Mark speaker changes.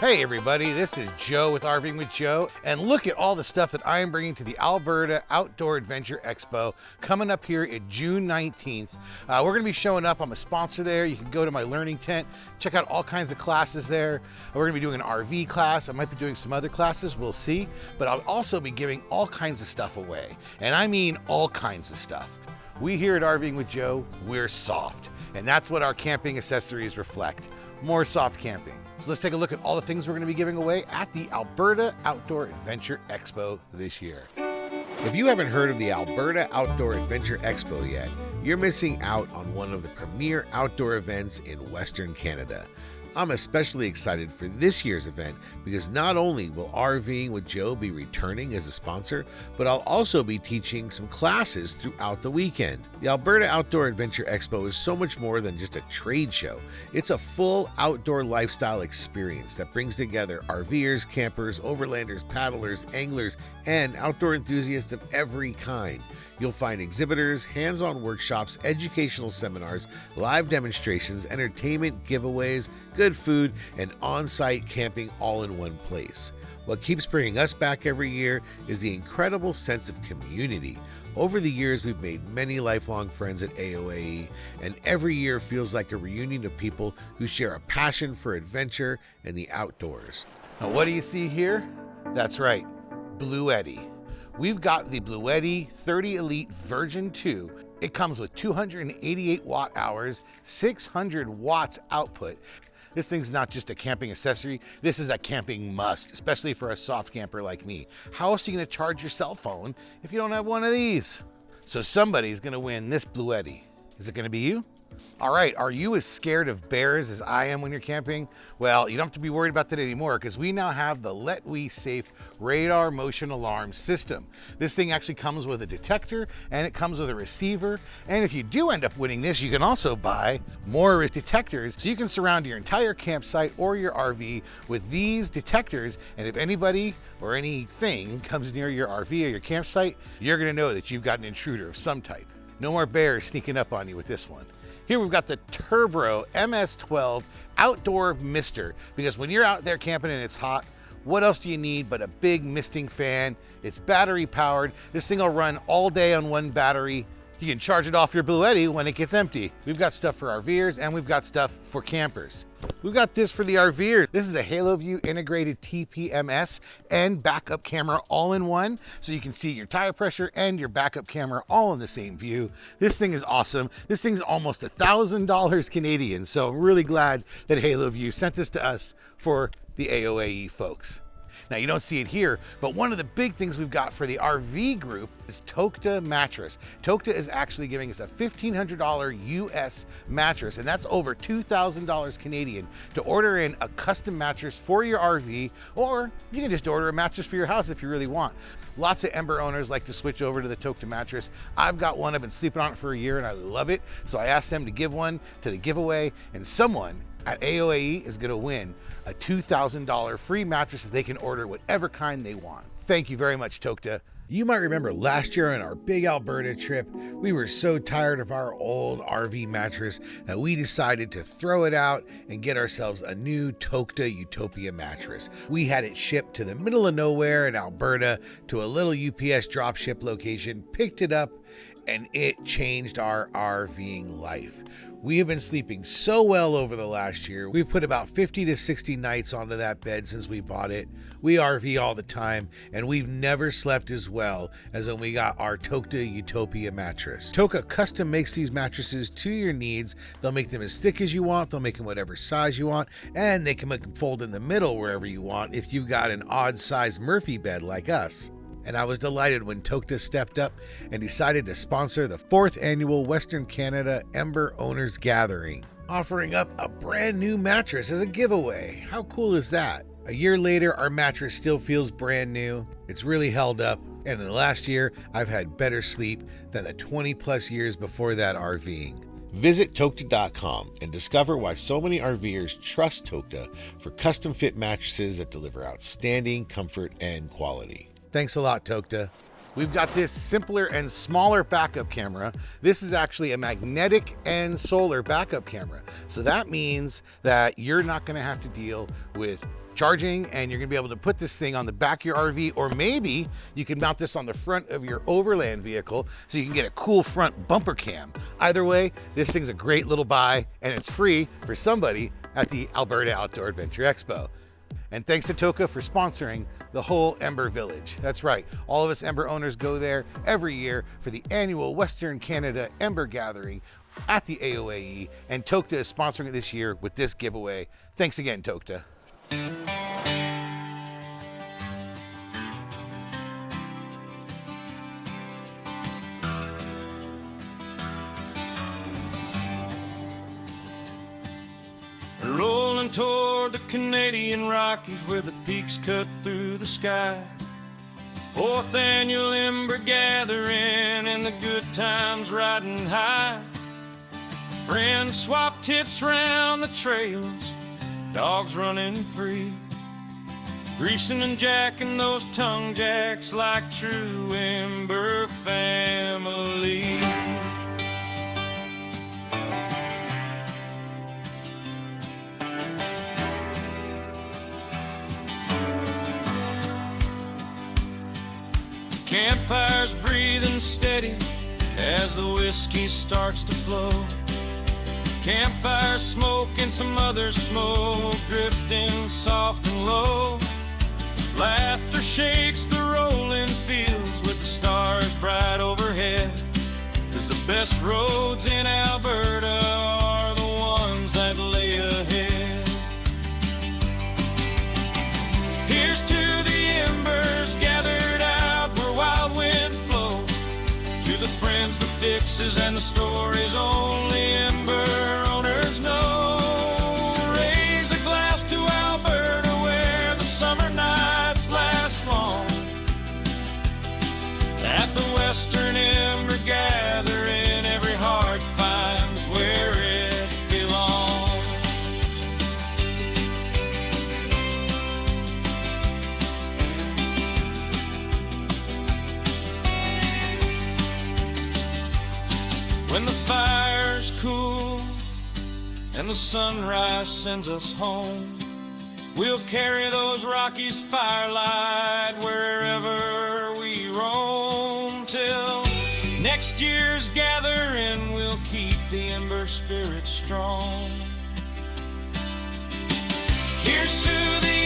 Speaker 1: Hey everybody, this is Joe with RVing with Joe, and look at all the stuff that I am bringing to the Alberta Outdoor Adventure Expo coming up here at June 19th. We're going to be showing up. I'm a sponsor there. You can go to my learning tent, check out all kinds of classes there. We're going to be doing an RV class. I might be doing some other classes, we'll see, but I'll also be giving all kinds of stuff away, and I mean all kinds of stuff. We here at RVing with Joe, we're soft, and that's what our camping accessories reflect. More soft camping. So let's take a look at all the things we're going to be giving away at the Alberta Outdoor Adventure Expo this year.
Speaker 2: If you haven't heard of the Alberta Outdoor Adventure Expo yet, you're missing out on one of the premier outdoor events in Western Canada. I'm especially excited for this year's event because not only will RVing with Joe be returning as a sponsor, but I'll also be teaching some classes throughout the weekend. The Alberta Outdoor Adventure Expo is so much more than just a trade show. It's a full outdoor lifestyle experience that brings together RVers, campers, overlanders, paddlers, anglers, and outdoor enthusiasts of every kind. You'll find exhibitors, hands-on workshops, educational seminars, live demonstrations, entertainment, giveaways, good food, and on-site camping all in one place. What keeps bringing us back every year is the incredible sense of community. Over the years, we've made many lifelong friends at AOAE, and every year feels like a reunion of people who share a passion for adventure and the outdoors.
Speaker 1: Now what do you see here? That's right, Bluetti. We've got the Bluetti 30 Elite Version 2. It comes with 288 watt hours, 600 watts output. This thing's not just a camping accessory, this is a camping must, especially for a soft camper like me. How else are you gonna charge your cell phone if you don't have one of these? So somebody's gonna win this Bluetti. Is it gonna be you? All right, are you as scared of bears as I am when you're camping? Well, you don't have to be worried about that anymore because we now have the LETWESAF radar motion alarm system. This thing actually comes with a detector and it comes with a receiver. And if you do end up winning this, you can also buy more detectors so you can surround your entire campsite or your RV with these detectors. And if anybody or anything comes near your RV or your campsite, you're gonna know that you've got an intruder of some type. No more bears sneaking up on you with this one. Here we've got the Turbro MS12 Outdoor Mister, because when you're out there camping and it's hot, what else do you need but a big misting fan? It's battery powered. This thing will run all day on one battery. You can charge it off your Bluetti when it gets empty. We've got stuff for RVers and we've got stuff for campers. We've got this for the RVer. This is a HaloView integrated TPMS and backup camera all in one. So you can see your tire pressure and your backup camera all in the same view. This thing is awesome. This thing's almost $1,000 Canadian. So I'm really glad that HaloView sent this to us for the AOAE folks. Now you don't see it here, but one of the big things we've got for the RV group is Tochta mattress. Tochta is actually giving us a $1,500 US mattress, and that's over $2,000 Canadian to order in a custom mattress for your RV, or you can just order a mattress for your house if you really want. Lots of Ember owners like to switch over to the Tochta mattress. I've got one, I've been sleeping on it for a year and I love it. So I asked them to give one to the giveaway, and someone at AOAE is gonna win a $2,000 free mattress that they can order whatever kind they want. Thank you very much, Tochta.
Speaker 2: You might remember last year on our big Alberta trip, we were so tired of our old RV mattress that we decided to throw it out and get ourselves a new Tochta Utopia mattress. We had it shipped to the middle of nowhere in Alberta to a little UPS dropship location, picked it up, and it changed our RVing life. We have been sleeping so well over the last year. We've put about 50 to 60 nights onto that bed since we bought it. We RV all the time, and we've never slept as well as when we got our Tochta Utopia mattress. Tochta custom makes these mattresses to your needs. They'll make them as thick as you want, they'll make them whatever size you want, and they can make them fold in the middle wherever you want if you've got an odd size Murphy bed like us. And I was delighted when Tochta stepped up and decided to sponsor the 4th annual Western Canada Ember Owners Gathering, offering up a brand new mattress as a giveaway. How cool is that? A year later, our mattress still feels brand new. It's really held up. And in the last year, I've had better sleep than the 20 plus years before that RVing. Visit Tochta.com and discover why so many RVers trust Tochta for custom fit mattresses that deliver outstanding comfort and quality. Thanks a lot, Tochta.
Speaker 1: We've got this simpler and smaller backup camera. This is actually a magnetic and solar backup camera. So that means that you're not gonna have to deal with charging, and you're gonna be able to put this thing on the back of your RV, or maybe you can mount this on the front of your overland vehicle so you can get a cool front bumper cam. Either way, this thing's a great little buy, and it's free for somebody at the Alberta Outdoor Adventure Expo. And thanks to Tochta for sponsoring the whole Ember Village. That's right, all of us Ember owners go there every year for the annual Western Canada Ember Gathering at the AOAE, and Tochta is sponsoring it this year with this giveaway. Thanks again, Tochta.
Speaker 3: Rolling toward the Canadian Rockies where the peaks cut through the sky. 4th annual Ember Gathering and the good times riding high. Friends swap tips round the trails, dogs running free, greasing and jacking those tongue jacks like true Ember family. Campfires breathing steady as the whiskey starts to flow. Campfire smoke and some other smoke drifting soft and low. Laughter shakes the rolling fields with the stars bright overhead. 'Cause the best roads in Alberta are the ones that lay ahead. Here's to the embers gathered out where wild winds blow. To the friends, the fixes, and the stories only Ember owners know. Raise a glass to Alberta where the summer nights last long. At the Western Ember Gathering, every heart finds where it belongs. When the fire's cool and the sunrise sends us home, we'll carry those Rockies firelight wherever we roam. Till next year's gathering, we'll keep the Ember spirit strong. Here's to the